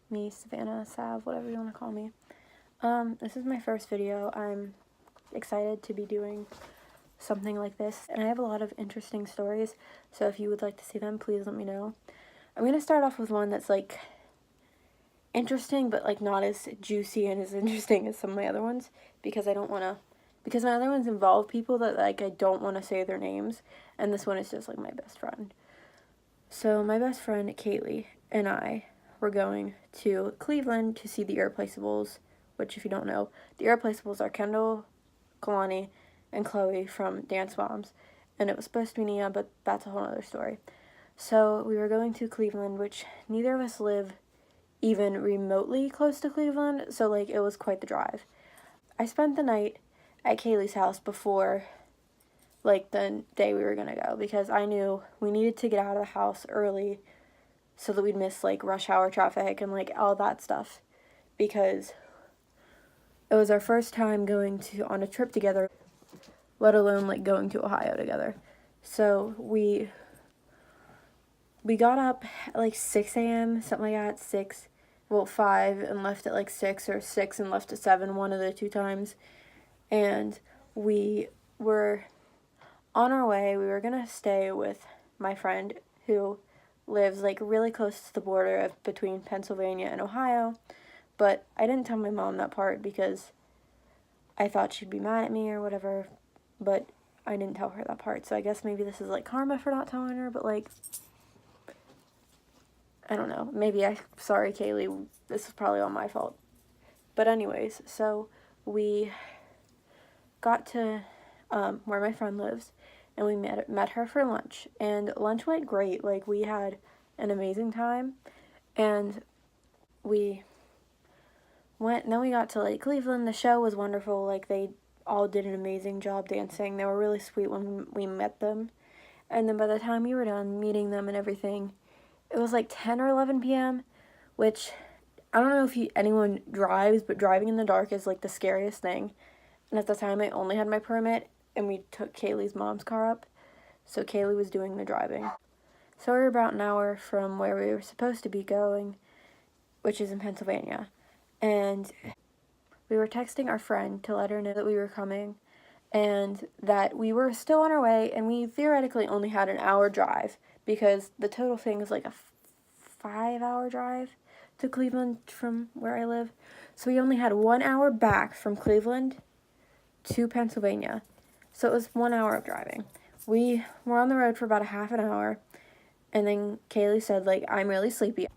me, Savannah, Sav, whatever you want to call me. This is my first video. I'm excited to be doing something like this, and I have a lot of interesting stories, so if you would like to see them, please let me know. I'm going to start off with one that's, like, interesting, but, like, not as juicy and as interesting as some of my other ones, because I don't want to, because my other ones involve people that, like, I don't want to say their names, and this one is just, like, my best friend. So, my best friend, Kaylee, and I were going to Cleveland to see the Irreplaceables, which, if you don't know, the Irreplaceables are Kendall, Kalani, and Chloe from Dance Moms, and it was supposed to be Nia, but that's a whole other story. So, we were going to Cleveland, which neither of us live even remotely close to Cleveland, so, like, it was quite the drive. I spent the night at Kaylee's house before, like, the day we were gonna go, because I knew we needed to get out of the house early so that we'd miss, like, rush hour traffic and, like, all that stuff, because it was our first time going on a trip together, let alone, like, going to Ohio together. So we got up at, like, 6 a.m., something like that, 5, and left at, like, 6, or 6 and left at 7, one of the two times. And we were on our way. We were gonna stay with my friend who lives, like, really close to the border between Pennsylvania and Ohio, but I didn't tell my mom that part because I thought she'd be mad at me or whatever, but I didn't tell her that part, so I guess maybe this is, like, karma for not telling her, but, like, I don't know, sorry, Kaylee, this is probably all my fault. But anyways, so we got to where my friend lives, and we met her for lunch, and lunch went great. Like, we had an amazing time, and we went, and then we got to, like, Cleveland. The show was wonderful. Like, they all did an amazing job dancing. They were really sweet when we met them, and then by the time we were done meeting them and everything, it was like 10 or 11 p.m., which, I don't know if anyone drives, but driving in the dark is, like, the scariest thing. And at the time, I only had my permit, and we took Kaylee's mom's car up, so Kaylee was doing the driving. So we were about an hour from where we were supposed to be going, which is in Pennsylvania, and we were texting our friend to let her know that we were coming, and that we were still on our way, and we theoretically only had an hour drive, because the total thing is like a 5-hour drive to Cleveland from where I live. So we only had 1 hour back from Cleveland to Pennsylvania. So it was 1 hour of driving. We were on the road for about a half an hour, and then Kaylee said, like, I'm really sleepy.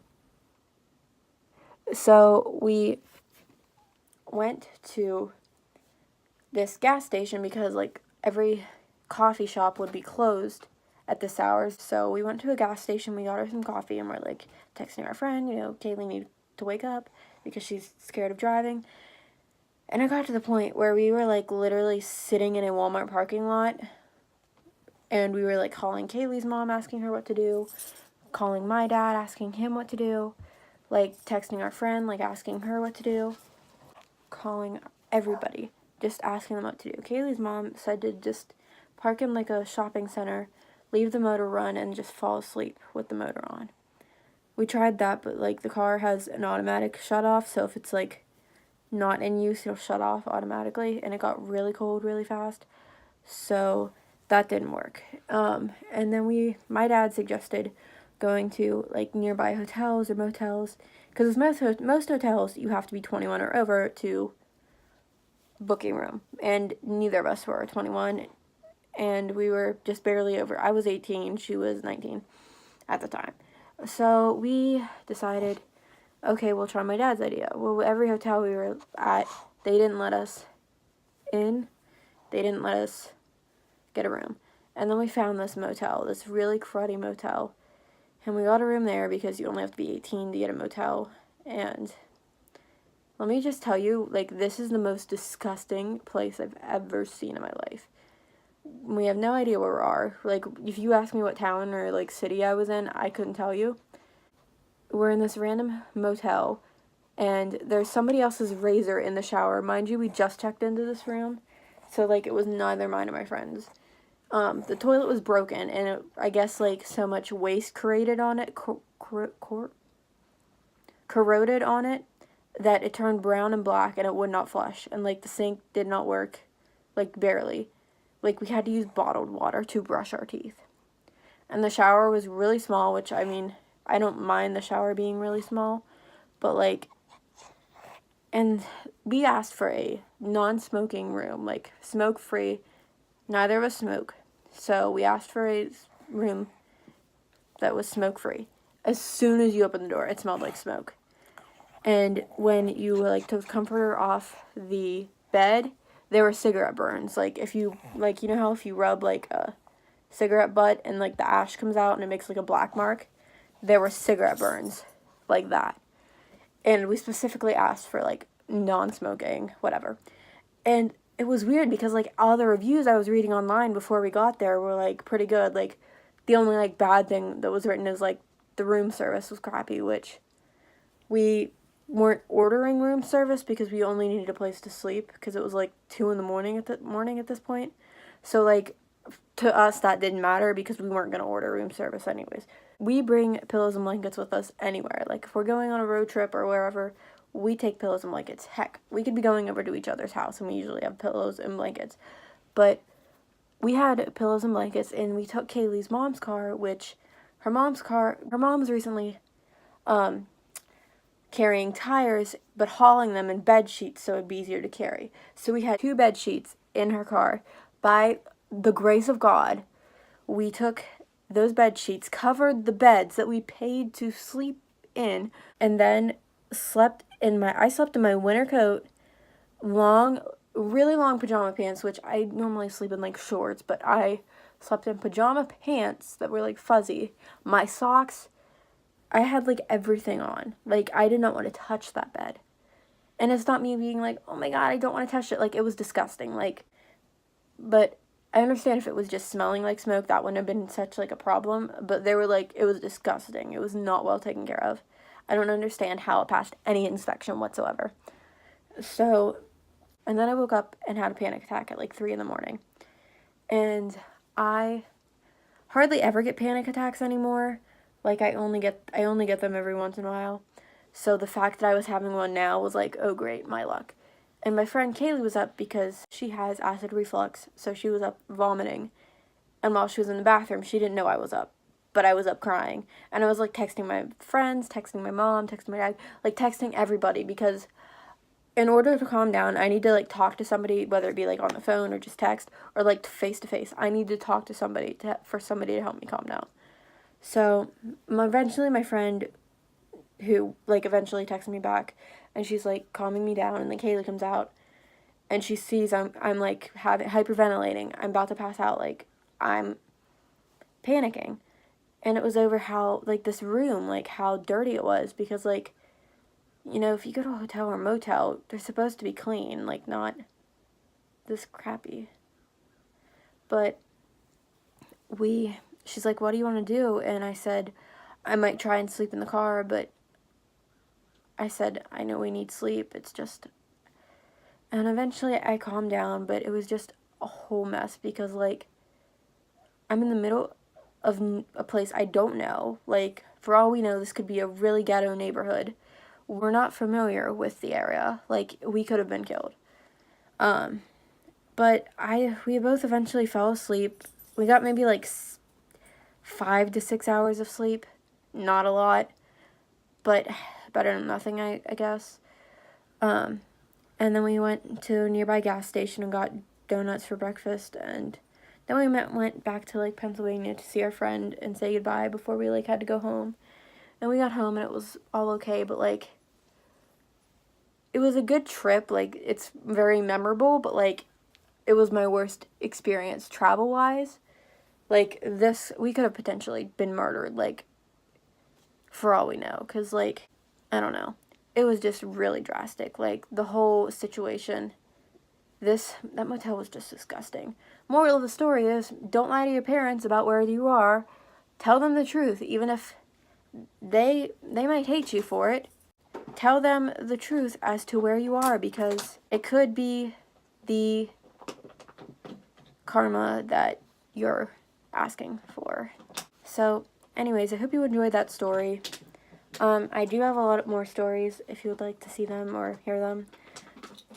So we went to this gas station because, like, every coffee shop would be closed at this hour. So we went to a gas station, we got her some coffee, and we're, like, texting our friend, Kaylee needed to wake up because she's scared of driving. And it got to the point where we were, like, literally sitting in a Walmart parking lot, and we were, like, calling Kaylee's mom, asking her what to do, calling my dad, asking him what to do, like, texting our friend, like, asking her what to do, calling everybody, just asking them what to do. Kaylee's mom said to just park in, like, a shopping center, leave the motor run, and just fall asleep with the motor on. We tried that, but, like, the car has an automatic shut-off, so if it's, like, not in use, it'll shut off automatically, and it got really cold really fast, so that didn't work. And then my dad suggested going to, like, nearby hotels or motels, because with most hotels, you have to be 21 or over to book a room, and neither of us were 21, and we were just barely over. I was 18, she was 19 at the time. So we decided, okay, we'll try my dad's idea. Well, every hotel we were at, they didn't let us in. They didn't let us get a room. And then we found this motel, this really cruddy motel. And we got a room there because you only have to be 18 to get a motel. And let me just tell you, like, this is the most disgusting place I've ever seen in my life. We have no idea where we are. Like, if you ask me what town or, like, city I was in, I couldn't tell you. We're in this random motel, and there's somebody else's razor in the shower. Mind you, we just checked into this room, so, like, it was neither mine or my friend's. The toilet was broken, and I guess, like, so much waste created on it, corroded on it that it turned brown and black and it would not flush. And, like, the sink did not work, like, barely. Like, we had to use bottled water to brush our teeth. And the shower was really small, which, I mean, I don't mind the shower being really small. But, like, and we asked for a non-smoking room, like, smoke-free. Neither of us smoke. So we asked for a room that was smoke-free. As soon as you opened the door, it smelled like smoke. And when you, like, took the comforter off the bed, there were cigarette burns. Like, if you, like, you know how if you rub, like, a cigarette butt and, like, the ash comes out and it makes, like, a black mark? There were cigarette burns like that. And we specifically asked for, like, non-smoking, whatever. And it was weird because, like, all the reviews I was reading online before we got there were, like, pretty good. Like, the only, like, bad thing that was written is, like, the room service was crappy, which we weren't ordering room service because we only needed a place to sleep because it was, like, 2 in the morning at this point. So, like, to us, that didn't matter because we weren't going to order room service anyways. We bring pillows and blankets with us anywhere. Like, if we're going on a road trip or wherever, we take pillows and blankets. Heck, we could be going over to each other's house, and we usually have pillows and blankets. But we had pillows and blankets, and we took Kaylee's mom's car, which her mom's recently carrying tires, but hauling them in bed sheets so it'd be easier to carry. So we had 2 bed sheets in her car. By the grace of God, we took those bed sheets, covered the beds that we paid to sleep in, and then I slept in my winter coat, really long pajama pants, which I normally sleep in, like, shorts, but I slept in pajama pants that were, like, fuzzy. My socks, I had, like, everything on. Like, I did not want to touch that bed. And it's not me being like, oh my God, I don't want to touch it. Like, it was disgusting. Like, but I understand if it was just smelling like smoke, that wouldn't have been such, like, a problem. But they were, like, it was disgusting. It was not well taken care of. I don't understand how it passed any inspection whatsoever. So, and then I woke up and had a panic attack at, like, 3 in the morning. And I hardly ever get panic attacks anymore. Like, I only get them every once in a while. So the fact that I was having one now was like, oh great, my luck. And my friend Kaylee was up because she has acid reflux, so she was up vomiting. And while she was in the bathroom, she didn't know I was up. But I was up crying. And I was, like, texting my friends, texting my mom, texting my dad, like, texting everybody because in order to calm down, I need to, like, talk to somebody, whether it be, like, on the phone or just text or, like, face-to-face. I need to talk to somebody for somebody to help me calm down. So, eventually my friend who, like, eventually texted me back, and she's, like, calming me down, and then Kaylee comes out, and she sees I'm like, hyperventilating. I'm about to pass out. Like, I'm panicking. And it was over how, like, this room, like, how dirty it was, because, like, you know, if you go to a hotel or motel, they're supposed to be clean, like, not this crappy. But she's like, what do you want to do? And I said, I might try and sleep in the car, but I said, I know we need sleep, it's just, and eventually I calmed down, but it was just a whole mess, because, like, I'm in the middle of a place I don't know. Like, for all we know, this could be a really ghetto neighborhood. We're not familiar with the area. Like, we could have been killed. But we both eventually fell asleep. We got maybe, like, 5 to 6 hours of sleep. Not a lot, but better than nothing, I guess. And then we went to a nearby gas station and got donuts for breakfast, and then we went back to, like, Pennsylvania to see our friend and say goodbye before we, like, had to go home. And we got home and it was all okay, but, like, it was a good trip. Like, it's very memorable, but, like, it was my worst experience travel-wise. Like, we could have potentially been murdered, like, for all we know, because, like, I don't know. It was just really drastic. Like, the whole situation, that motel was just disgusting. Moral of the story is, don't lie to your parents about where you are. Tell them the truth, even if they might hate you for it. Tell them the truth as to where you are, because it could be the karma that you're asking for. So, anyways, I hope you enjoyed that story. I do have a lot more stories. If you would like to see them or hear them,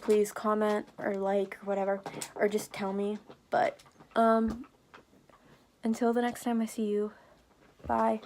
please comment or like or whatever, or just tell me. But until the next time I see you, bye.